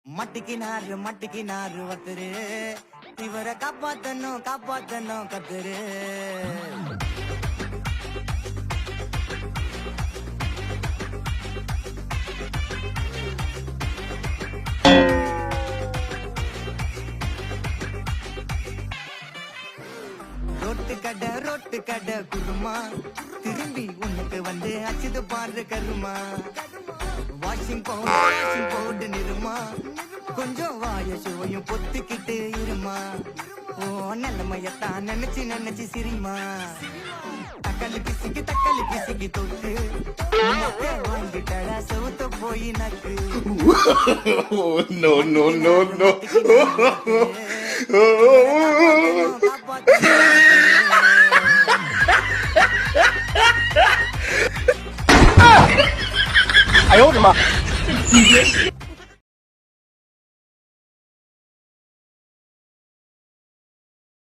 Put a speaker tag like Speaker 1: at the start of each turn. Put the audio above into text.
Speaker 1: மட்டிக்கினாரு ஒருத்தரு இவரை காப்பாத்தணும் கத்துரு ரோட்டு கடை குருமா திரும்பி உனக்கு வந்து அச்சுது பாரு கருமா வாஷிங் பவுடர் நிறுமா கொஞ்சம் வாய சுவையும் பொத்துக்கிட்டு இருமா ஓ நல்லமையத்தான் நினைச்சு சிரிமா தக்காளி பிசிக்கி தொட்டு வாங்கிட்டடா செவுத்த போய் நக்கு
Speaker 2: no. I owed him up.